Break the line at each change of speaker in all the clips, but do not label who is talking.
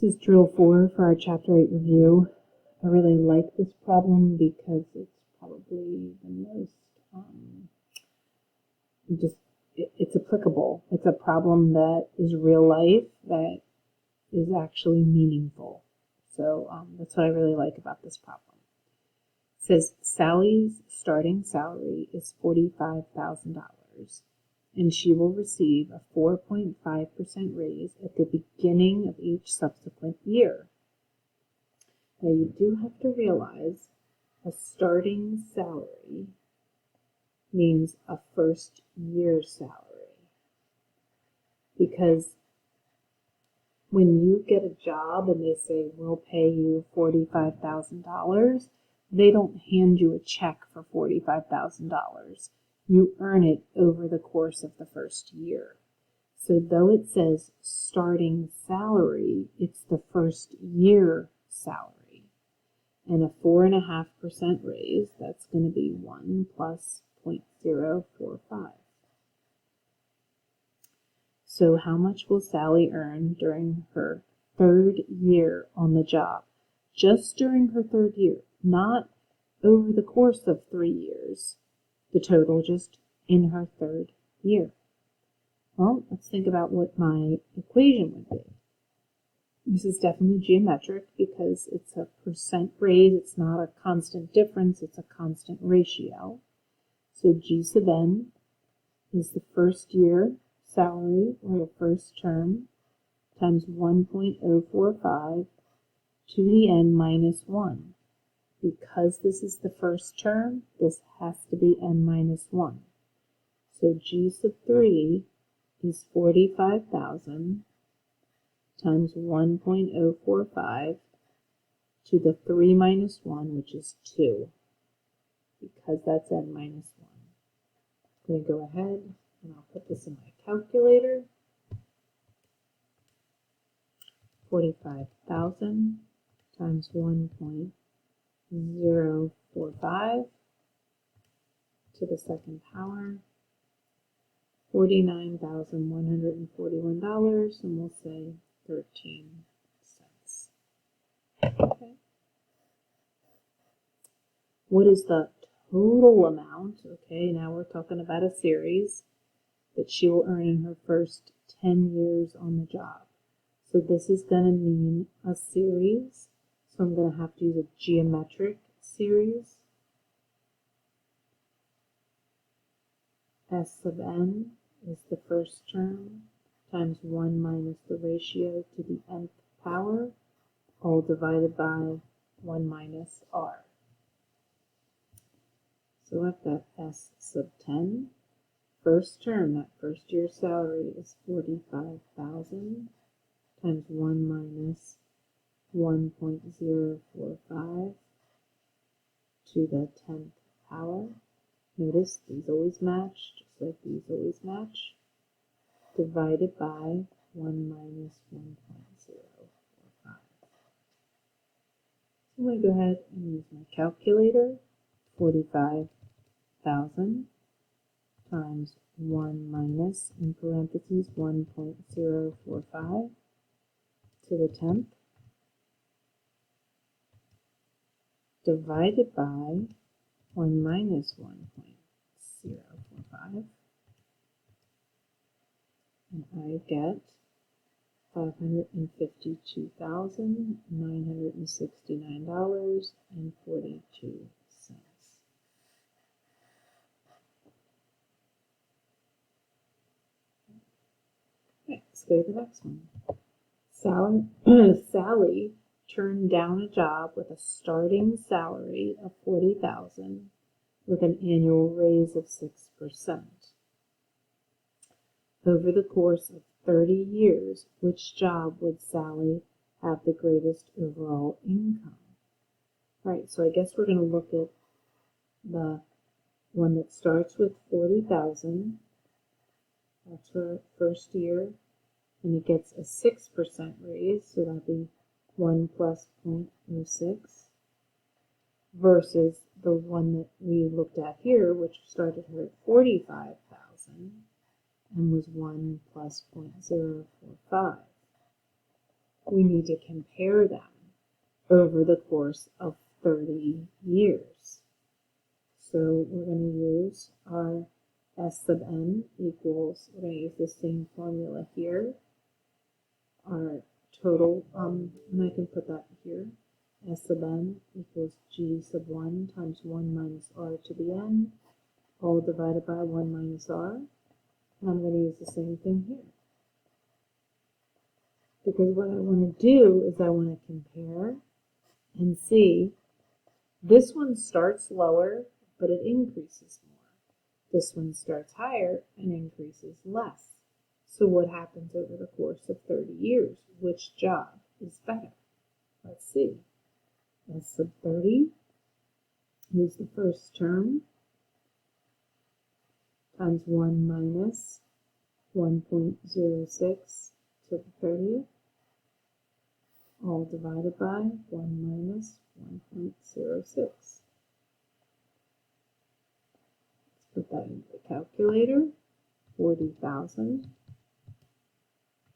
This is drill 4 for our chapter 8 review. I really like this problem because it's probably the most, it's applicable. It's a problem that is real life, that is actually meaningful. So that's what I really like about this problem. It says Sally's starting salary is $45,000. And she will receive a 4.5% raise at the beginning of each subsequent year. Now you do have to realize a starting salary means a first year salary. Because when you get a job and they say, we'll pay you $45,000, they don't hand you a check for $45,000. You earn it over the course of the first year. So though it says starting salary, it's the first year salary. And a 4.5% raise, that's going to be 1 plus 0.045. So how much will Sally earn during her third year on the job? Just during her third year, not over the course of 3 years. The total just in her third year. Well, let's think about what my equation would be. This is definitely geometric because it's a percent raise. It's not a constant difference. It's a constant ratio. So G sub n is the first year salary, or the first term, times 1.045 to the n minus 1. Because this is the first term, this has to be n minus 1. So G sub 3 is 45,000 times 1.045 to the 3 minus 1, which is 2, because that's n minus 1. I'm going to go ahead and I'll put this in my calculator. 45,000 times 1.045 to the second power, $49,141, and we'll say 13 cents. Okay. What is the total amount? Okay, now we're talking about a series that she will earn in her first 10 years on the job. So this is going to mean a series. So I'm going to have to use a geometric series. S sub n is the first term times 1 minus the ratio to the nth power, all divided by 1 minus r. So I've got S sub 10. First term, that first year salary is 45,000 times 1 minus 1.045 to the 10th power. Notice these always match, just like these always match, divided by 1 minus 1.045. So I'm going to go ahead and use my calculator. 45,000 times 1 minus, in parentheses, 1.045 to the 10th, divided by 1 minus 1.045, and I get $552,969.42. Okay, let's go to the next one. Sally turned down a job with a starting salary of $40,000 with an annual raise of 6%. Over the course of 30 years, which job would Sally have the greatest overall income? All right, so I guess we're going to look at the one that starts with 40,000. That's her first year, and it gets a 6% raise, so that'll be 1 plus 0.06, versus the one that we looked at here, which started her at 45,000 and was 1 plus 0.045. we need to compare them over the course of 30 years. So we're going to use our S sub n equals, we're going to use the same formula here. Our total, and I can put that here, S sub n equals G sub 1 times 1 minus R to the n, all divided by 1 minus R. And I'm going to use the same thing here. Because what I want to do is I want to compare and see, this one starts lower, but it increases more. This one starts higher and increases less. So what happens over the course of 30 years? Which job is better? Let's see. S sub 30 is the first term times 1 minus 1.06 to the 30th, all divided by 1 minus 1.06. Let's put that into the calculator. 40,000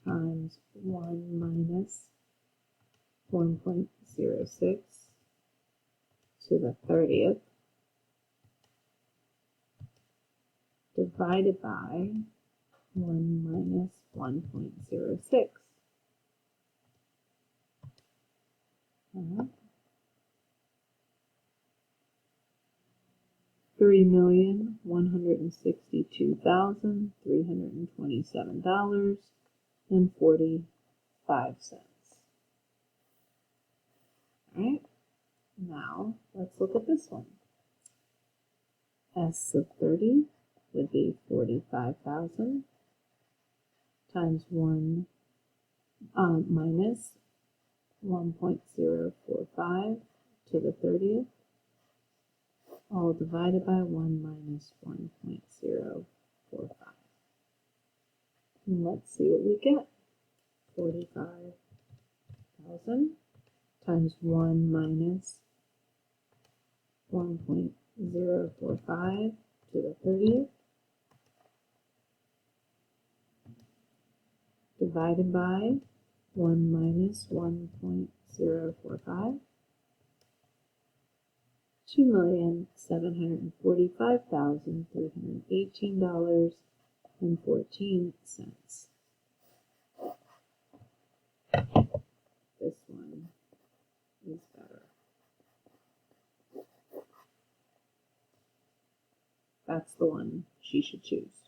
times 1 minus 1.06 to the 30th divided by 1 minus 1.06. $3,162,327.45. Alright, now let's look at this one. S sub 30 would be 45,000 times 1 minus 1.045 to the 30th, all divided by 1 minus 1.045. And let's see what we get. 45,000 times 1 minus 1.045 to the 30th, divided by 1 minus 1.045, $2,745,318.14. This one is better. That's the one she should choose.